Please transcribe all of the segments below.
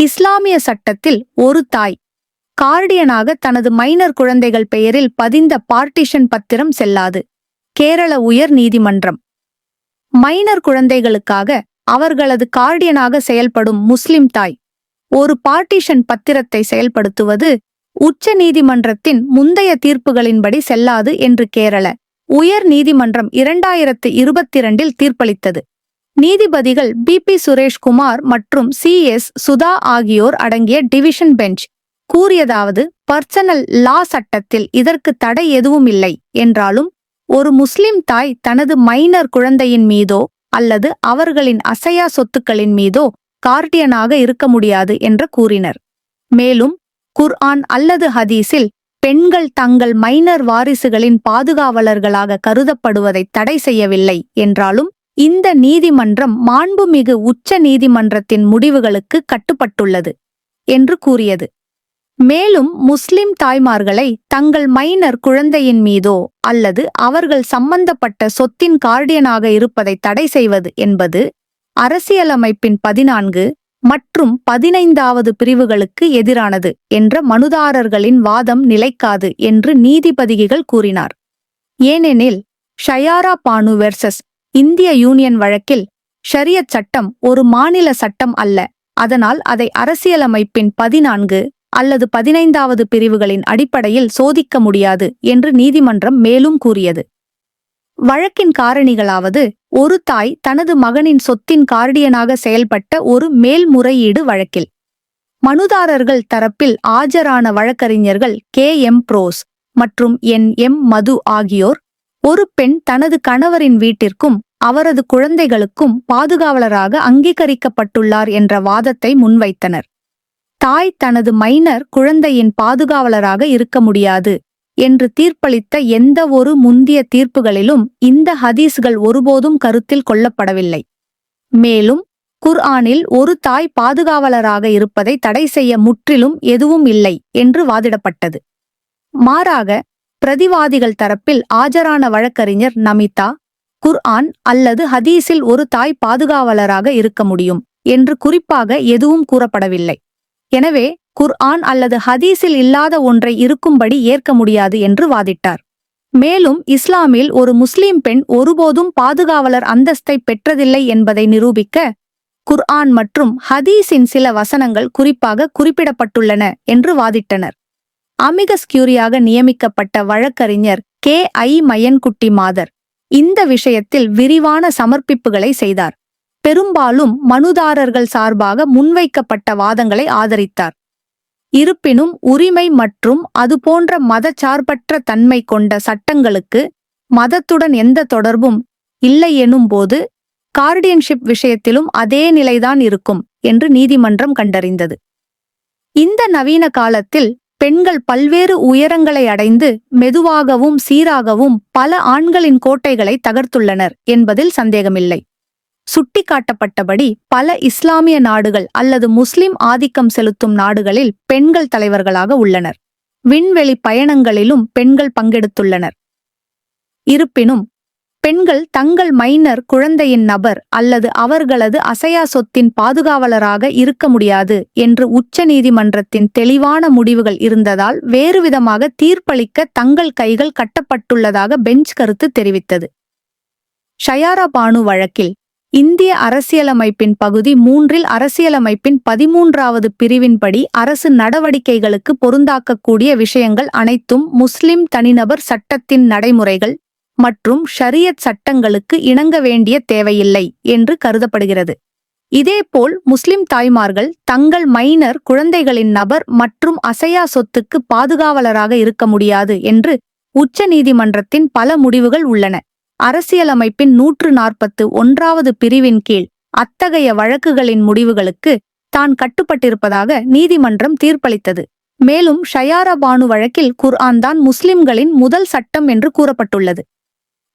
இஸ்லாமிய சட்டத்தில் ஒரு தாய் கார்டியனாக தனது மைனர் குழந்தைகள் பெயரில் பதிந்த பார்ட்டிஷன் பத்திரம் செல்லாது. கேரள உயர் நீதிமன்றம். மைனர் குழந்தைகளுக்காக அவர்களது கார்டியனாக செயல்படும் முஸ்லிம் தாய் ஒரு பார்ட்டிஷன் பத்திரத்தை செயல்படுத்துவது உச்ச நீதிமன்றத்தின் முந்தைய தீர்ப்புகளின்படி செல்லாது என்று கேரள உயர் நீதிமன்றம் 2022 தீர்ப்பளித்தது. நீதிபதிகள் பி சுரேஷ்குமார் மற்றும் CS சுதா ஆகியோர் அடங்கிய டிவிஷன் பெஞ்ச் கூறியதாவது, பர்சனல் லா சட்டத்தில் இதற்கு தடை எதுவும் இல்லை என்றாலும் ஒரு முஸ்லிம் தாய் தனது மைனர் குழந்தையின் மீதோ அல்லது அவர்களின் அசையா சொத்துக்களின் மீதோ கார்டியனாக இருக்க முடியாது என்று கூறினர். மேலும் குர்ஆன் அல்லது ஹதீஸில் பெண்கள் தங்கள் மைனர் வாரிசுகளின் பாதுகாவலர்களாக கருதப்படுவதை தடை செய்யவில்லை என்றாலும் இந்த நீதிமன்றம் மாண்புமிகு உச்ச நீதிமன்றத்தின் முடிவுகளுக்கு கட்டுப்பட்டுள்ளது என்று கூறியது. மேலும் முஸ்லிம் தாய்மார்களை தங்கள் மைனர் குழந்தையின் மீதோ அல்லது அவர்கள் சம்பந்தப்பட்ட சொத்தின் கார்டியனாக இருப்பதை தடை செய்வது என்பது அரசியலமைப்பின் 14 மற்றும் 15வது பிரிவுகளுக்கு எதிரானது என்ற மனுதாரர்களின் வாதம் நிலைக்காது என்று நீதிபதிகள் கூறினார். ஏனெனில் ஷயாரா பானு வெர்சஸ் இந்திய யூனியன் வழக்கில் ஷரியத் சட்டம் ஒரு மாநில சட்டம் அல்ல, அதனால் அதை அரசியலமைப்பின் 14 அல்லது 15வது பிரிவுகளின் அடிப்படையில் சோதிக்க முடியாது என்று நீதிமன்றம் மேலும் கூறியது. வழக்கின் காரணிகளாவது, ஒரு தாய் தனது மகனின் சொத்தின் கார்டியனாக செயல்பட்ட ஒரு மேல்முறையீடு வழக்கில் மனுதாரர்கள் தரப்பில் ஆஜரான வழக்கறிஞர்கள் KM புரோஸ் மற்றும் NM மது ஆகியோர் ஒரு பெண் தனது கணவரின் வீட்டிற்கும் அவரது குழந்தைகளுக்கும் பாதுகாவலராக அங்கீகரிக்கப்பட்டுள்ளார் என்ற வாதத்தை முன்வைத்தனர். தாய் தனது மைனர் குழந்தையின் பாதுகாவலராக இருக்க முடியாது என்று தீர்ப்பளித்த எந்த ஒரு முந்திய தீர்ப்புகளிலும் இந்த ஹதீஸ்கள் ஒருபோதும் கருத்தில் கொள்ளப்படவில்லை. மேலும் குர்ஆனில் ஒரு தாய் பாதுகாவலராக இருப்பதை தடை செய்ய முற்றிலும் எதுவும் இல்லை என்று வாதிடப்பட்டது. மாறாக பிரதிவாதிகள் தரப்பில் ஆஜரான வழக்கறிஞர் நமிதா, குர்ஆன் அல்லது ஹதீஸில் ஒரு தாய் பாதுகாவலராக இருக்க முடியும் என்று குறிப்பாக எதுவும் கூறப்படவில்லை. எனவே குர்ஆன் அல்லது ஹதீஸில் இல்லாத ஒன்றை இருக்கும்படி ஏற்க முடியாது என்று வாதிட்டார். மேலும் இஸ்லாமில் ஒரு முஸ்லிம் பெண் ஒருபோதும் பாதுகாவலர் அந்தஸ்தை பெற்றதில்லை என்பதை நிரூபிக்க குர்ஆன் மற்றும் ஹதீஸின் சில வசனங்கள் குறிப்பாக குறிப்பிடப்பட்டுள்ளன என்று வாதிட்டனர். அமிகஸ் கியூரியாக நியமிக்கப்பட்ட வழக்கறிஞர் KI மயன்குட்டி மாதர் இந்த விஷயத்தில் விரிவான சமர்ப்பிப்புகளை செய்தார். பெரும்பாலும் மனுதாரர்கள் சார்பாக முன்வைக்கப்பட்ட வாதங்களை ஆதரித்தார். இருப்பினும் உரிமை மற்றும் அதுபோன்ற மதச்சார்பற்ற தன்மை கொண்ட சட்டங்களுக்கு மதத்துடன் எந்த தொடர்பும் இல்லை எனும் போது கார்டியன்ஷிப் விஷயத்திலும் அதே நிலைதான் இருக்கும் என்று நீதிமன்றம் கண்டறிந்தது. இந்த நவீன காலத்தில் பெண்கள் பல்வேறு உயரங்களை அடைந்து மெதுவாகவும் சீராகவும் பல ஆண்களின் கோட்டைகளை தகர்த்துள்ளனர் என்பதில் சந்தேகமில்லை. சுட்டிக்காட்டப்பட்டபடி பல இஸ்லாமிய நாடுகள் அல்லது முஸ்லிம் ஆதிக்கம் செலுத்தும் நாடுகளில் பெண்கள் தலைவர்களாக உள்ளனர். விண்வெளி பயணங்களிலும் பெண்கள் பங்கெடுத்துள்ளனர். இருப்பினும் பெண்கள் தங்கள் மைனர் குழந்தையின் நபர் அல்லது அவர்களது அசையா சொத்தின் பாதுகாவலராக இருக்க முடியாது என்று உச்ச நீதிமன்றத்தின் தெளிவான முடிவுகள் இருந்ததால் வேறுவிதமாக தீர்ப்பளிக்க தங்கள் கைகள் கட்டப்பட்டுள்ளதாக பெஞ்ச் கருத்து தெரிவித்தது. ஷயாரா பானு வழக்கில் இந்திய அரசியலமைப்பின் பகுதி 3 அரசியலமைப்பின் 13வது பிரிவின்படி அரசு நடவடிக்கைகளுக்கு பொருந்தாக்கக்கூடிய விஷயங்கள் அனைத்தும் முஸ்லிம் தனிநபர் சட்டத்தின் நடைமுறைகள் மற்றும் ஷரியத் சட்டங்களுக்கு இணங்க வேண்டிய தேவையில்லை என்று கருதப்படுகிறது. இதேபோல் முஸ்லிம் தாய்மார்கள் தங்கள் மைனர் குழந்தைகளின் நபர் மற்றும் அசையா சொத்துக்கு பாதுகாவலராக இருக்க முடியாது என்று உச்ச நீதிமன்றத்தின் பல முடிவுகள் உள்ளன. அரசியலமைப்பின் 141வது பிரிவின் கீழ் அத்தகைய வழக்குகளின் முடிவுகளுக்கு தான் கட்டுப்பட்டிருப்பதாக நீதிமன்றம் தீர்ப்பளித்தது. மேலும் ஷயாரா பானு வழக்கில் குர்ஆன் தான் முஸ்லிம்களின் முதல் சட்டம் என்று கூறப்பட்டுள்ளது.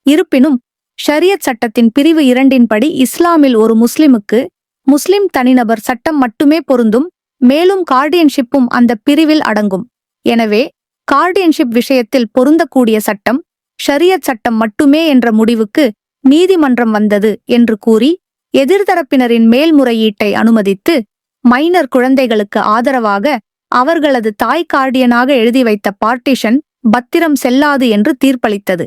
இருப்பினும் ஷரியத் சட்டத்தின் பிரிவு 2 படி இஸ்லாமில் ஒரு முஸ்லிமுக்கு முஸ்லிம் தனிநபர் சட்டம் மட்டுமே பொருந்தும். மேலும் கார்டியன்ஷிப்பும் அந்த பிரிவில் அடங்கும். எனவே கார்டியன்ஷிப் விஷயத்தில் பொருந்தக்கூடிய சட்டம் ஷரியத் சட்டம் மட்டுமே என்ற முடிவுக்கு நீதிமன்றம் வந்தது என்று கூறி எதிர்தரப்பினரின் மேல்முறையீட்டை அனுமதித்து மைனர் குழந்தைகளுக்கு ஆதரவாக அவர்களது தாய் கார்டியனாக எழுதி வைத்த பார்ட்டிஷன் பத்திரம் செல்லாது என்று தீர்ப்பளித்தது.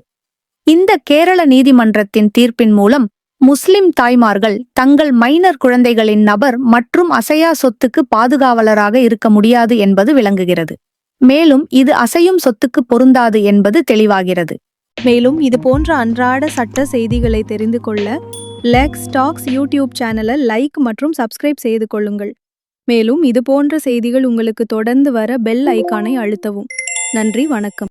இந்த கேரள நீதிமன்றத்தின் தீர்ப்பின் மூலம் முஸ்லிம் தாய்மார்கள் தங்கள் மைனர் குழந்தைகளின் நபர் மற்றும் அசையா சொத்துக்கு பாதுகாவலராக இருக்க முடியாது என்பது விளங்குகிறது. மேலும் இது அசையும் சொத்துக்கு பொருந்தாது என்பது தெளிவாகிறது. மேலும் இது போன்ற அன்றாட சட்ட செய்திகளை தெரிந்து கொள்ள லெக்ஸ் டாக்ஸ் யூடியூப் சேனலை லைக் மற்றும் சப்ஸ்கிரைப் செய்து கொள்ளுங்கள். மேலும் இது போன்ற செய்திகள் உங்களுக்கு தொடர்ந்து வர பெல் ஐகானை அழுத்தவும். நன்றி, வணக்கம்.